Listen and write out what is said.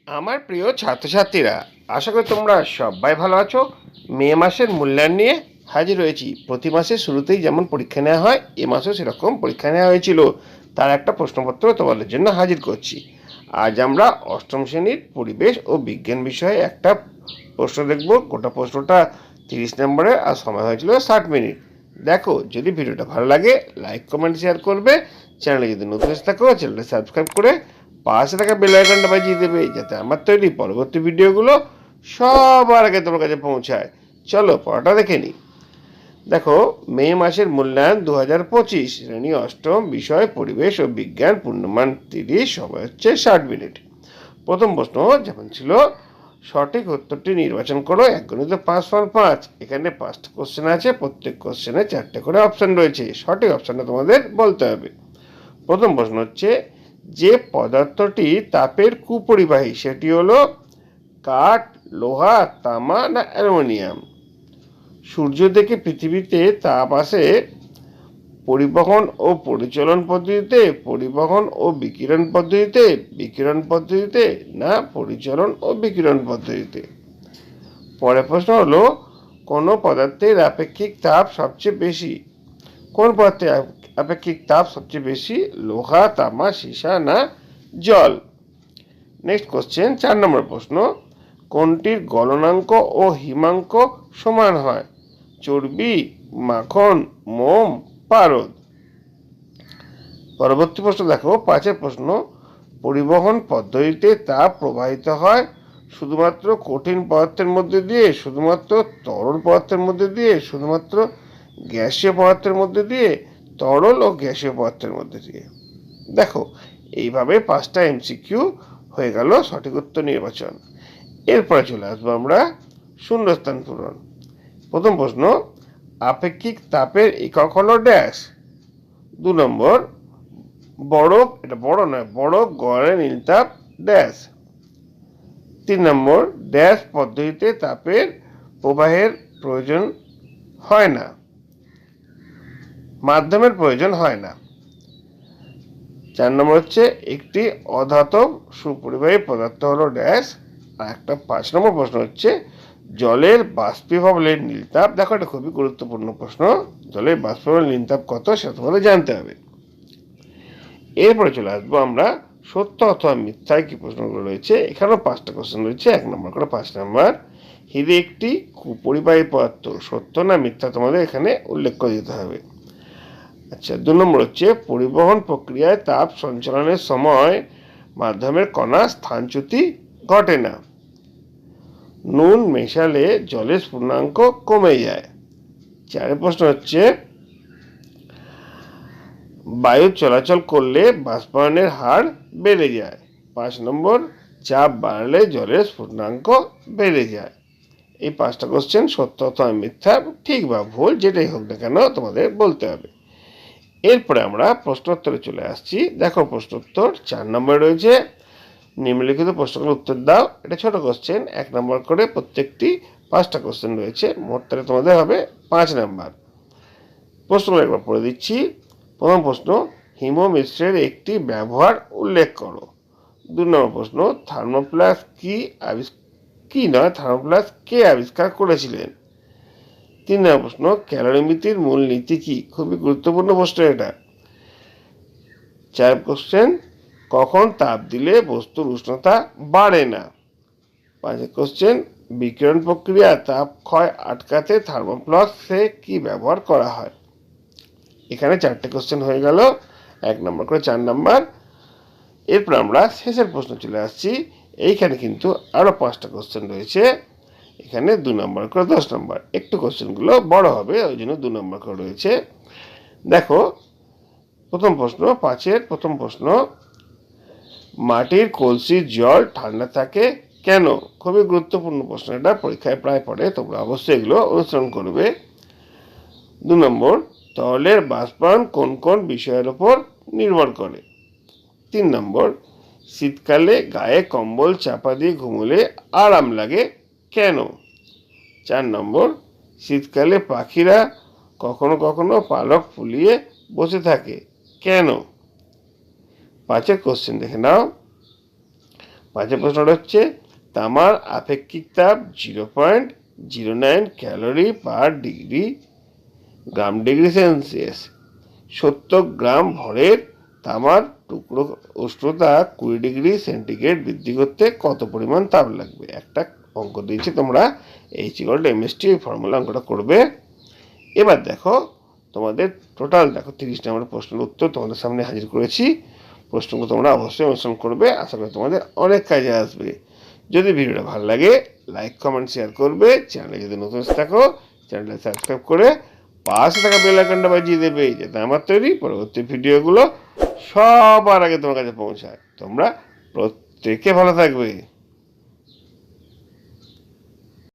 আমার প্রিয় ছাত্রছাত্রীরা, আশা করি তোমরা সবাই ভালো আছো। মে মাসের মূল্যায়ন নিয়ে হাজির হয়েছি। প্রতি মাসের শুরুতেই যেমন পরীক্ষা নেওয়া হয়, এ মাসেও সেরকম পরীক্ষা নেওয়া হয়েছিল। তার একটা প্রশ্নপত্র তোমাদের জন্য হাজির করছি। আজ আমরা অষ্টম শ্রেণীর পরিবেশ ও বিজ্ঞান বিষয়ে একটা প্রশ্ন দেখব। গোটা প্রশ্নটা 30 নম্বরের, আর সময় হয়েছিল 60 মিনিট। দেখো, যদি ভিডিওটা ভালো লাগে লাইক কমেন্ট শেয়ার করবে। চ্যানেলে যদি নতুন এসে থাকো চ্যানেলটা সাবস্ক্রাইব করে পাশে থাকা বেল আইকনটা বাজিয়ে দেবে, যাতে আমার তৈরি পরবর্তী ভিডিওগুলো সবার আগে তোমার কাছে পৌঁছায়। চলো পড়াটা দেখে নিই। দেখো, মে মাসের মূল্যায়ন 2025, শ্রেণী অষ্টম, বিষয় পরিবেশ ও বিজ্ঞান, পূর্ণমান 30, সময় হচ্ছে 60 মিনিট। প্রথম প্রশ্ন যেমন ছিল, সঠিক উত্তরটি নির্বাচন করো। এক গণিত 5.5। এখানে 5টা কোশ্চেন আছে, প্রত্যেক কোশ্চেনে 4টে করে অপশান রয়েছে। সঠিক অপশানটা তোমাদের বলতে হবে। প্রথম প্রশ্ন হচ্ছে, যে পদার্থটি তাপের কুপরিবাহী সেটি হলো কাঠ, লোহা, তামা না অ্যালুমিনিয়াম? সূর্য থেকে পৃথিবীতে তাপ আসে পরিবহন ও পরিচালন পদ্ধতিতে, পরিবহন ও বিকিরণ পদ্ধতিতে, বিকিরণ পদ্ধতিতে না পরিচালন ও বিকিরণ পদ্ধতিতে? পরের প্রশ্ন হলো, কোন পদার্থের আপেক্ষিক তাপ সবচেয়ে বেশি? কোন পদার্থের আপেক্ষিক তাপ সবচেয়ে বেশি? লোহা, তামা, সীসা না জল? নেক্সট কোশ্চেন, 4 নম্বর প্রশ্ন, কোনটির গলনাঙ্ক ও হিমাঙ্ক সমান হয়? চর্বি, মাখন, মোম, পারদ? পরবর্তী প্রশ্ন দেখো, 5 প্রশ্ন, পরিবহন পদ্ধতিতে তাপ প্রবাহিত হয় শুধুমাত্র কঠিন পদার্থের মধ্যে দিয়ে, শুধুমাত্র তরল পদার্থের মধ্যে দিয়ে, শুধুমাত্র গ্যাসীয় পদার্থের মধ্যে দিয়ে, তরল ও গ্যাসীয় পদার্থের মধ্যে দিয়ে? দেখো, এইভাবে 5টা এমসিকিউ হয়ে গেল সঠিক উত্তর নির্বাচন। এরপরে চলে আসবো আমরা শূন্যস্থান পূরণ। প্রথম প্রশ্ন, আপেক্ষিক তাপের একক হলো ড্যাশ। 2 নম্বর, বরফ, এটা বড় নয়, বরফ গড়ে নীলতাপ ড্যাশ। 3 নম্বর, ড্যাশ পদ্ধতিতে তাপের প্রবাহের প্রয়োজন হয় না, মাধ্যমের প্রয়োজন হয় না। 4 নম্বর হচ্ছে, একটি অধাতব সুপরিবাহী পদার্থ হলো ড্যাশ। আর একটা 5 নম্বর প্রশ্ন হচ্ছে, জলের বাষ্পীভবনের নীলতাপ। দেখো, এটা খুবই গুরুত্বপূর্ণ প্রশ্ন। জলের বাষ্পীভবনের নীলতাপ কত সেটা তোমাদের জানতে হবে। এরপরে চলে আসবো আমরা সত্য অথবা মিথ্যায় কি প্রশ্নগুলো রয়েছে। এখানেও 5টা কোশ্চেন রয়েছে, 1 নম্বর করে। 5 নম্বর, হিরে একটি কুপরিবাহী পদার্থ, সত্য না মিথ্যা তোমাদের এখানে উল্লেখ করে দিতে হবে। আচ্ছা, 2 নম্বর হচ্ছে, পরিবহন প্রক্রিয়ায় তাপ সঞ্চালনের সময় মাধ্যমের কণা স্থানচ্যুতি ঘটে না। নুন মেশালে জলের স্ফুটনাঙ্ক কমে যায়। 4 প্রশ্ন হচ্ছে, বায়ু চলাচল করলে বাষ্পায়নের হার বেড়ে যায়। 5 নম্বর, চাপ বাড়লে জলের স্ফুটনাঙ্ক বেড়ে যায়। এই 5টা কোশ্চেন সত্য অথবা মিথ্যা, ঠিক বা ভুল যেটাই হোক না কেন তোমাদের বলতে হবে। এরপরে আমরা প্রশ্নোত্তরে চলে আসছি। দেখো, প্রশ্নোত্তর 4 নম্বরে রয়েছে, নিম্নলিখিত প্রশ্নগুলোর উত্তর দাও। এটা ছোট কোশ্চেন, 1 নম্বর করে প্রত্যেকটি 5টা কোশ্চেন রয়েছে। মোট তাহলে তোমাদের হবে 5 নম্বর। প্রশ্নগুলো একবার পড়ে দিচ্ছি। প্রথম প্রশ্ন, হিমোমিশ্রের একটি ব্যবহার উল্লেখ করো। 2 নম্বর প্রশ্ন, থার্মোপ্লাস থার্মোপ্লাস কে আবিষ্কার করেছিলেন? 3 নম্বর প্রশ্ন, ক্যালোরিমিতির মূল নীতি কি? খুবই গুরুত্বপূর্ণ প্রশ্ন এটা। 4 কোশ্চেন, কখন তাপ দিলে বস্তুর উষ্ণতা বাড়ে না? 5 কোশ্চেন, বিকিরণ প্রক্রিয়া তাপ ক্ষয় আটকাতে থার্মোপ্লাসে কি ব্যবহার করা হয়? এখানে 4টে কোশ্চেন হয়ে গেল, 1 নম্বর করে 4 নম্বর। এরপর আমরা শেষের প্রশ্ন চলে আসছি। এইখানে কিন্তু আরও 5টা কোশ্চেন রয়েছে। এখানে 2 নম্বর করে 10 নম্বর। একটু কোশ্চেনগুলো বড় হবে, ওই জন্য 2 নম্বর করে রয়েছে। দেখো, প্রথম প্রশ্ন, 5-এর প্রথম প্রশ্ন, মাটির কলসির জল ঠান্ডা থাকে কেন? খুবই গুরুত্বপূর্ণ প্রশ্ন এটা, পরীক্ষায় প্রায় পড়ে, তোমরা অবশ্যই এগুলো অনুসরণ করবে। 2 নম্বর, তরলের বাষ্পায়ন কোন কোন বিষয়ের উপর নির্ভর করে? 3 নম্বর, শীতকালে গায়ে কম্বল চাপা দিয়ে ঘুমোলে আরাম লাগে কেন? 4 নম্বর, শীতকালে পাখিরা কখনো কখনো পালক ফুলিয়ে বসে থাকে কেন? 5 কোশ্চেন দেখে নাও। 5 প্রশ্নটা হচ্ছে তামার আপেক্ষিক তাপ 0.09 ক্যালোরি পার গ্রাম ডিগ্রি সেলসিয়াস। 70 গ্রাম ভরের তামার টুকরো উষ্ণতা 20 ডিগ্রি সেন্টিগ্রেড বৃদ্ধি করতে কত পরিমাণ তাপ লাগবে। একটা অঙ্ক দিয়েছি, তোমরা H=mst ফর্মুলা অঙ্কটা করবে। এবার দেখো তোমাদের টোটাল দেখো 30 নম্বর প্রশ্নের উত্তর তোমাদের সামনে হাজির করেছি। প্রশ্নগুলো তোমরা অবশ্যই অনুসরণ করবে, আশা করি তোমাদের অনেক কাজে আসবে। যদি ভিডিওটা ভালো লাগে লাইক কমেন্ট শেয়ার করবে। চ্যানেলে যদি নতুন থাকো চ্যানেলটা সাবস্ক্রাইব করে পাশে থাকা বেল আইকনটা বাজিয়ে দেবে, যাতে আমার তৈরি পরবর্তী ভিডিওগুলো সবার আগে তোমার কাছে পৌঁছায়। তোমরা প্রত্যেকে ভালো থাকবে।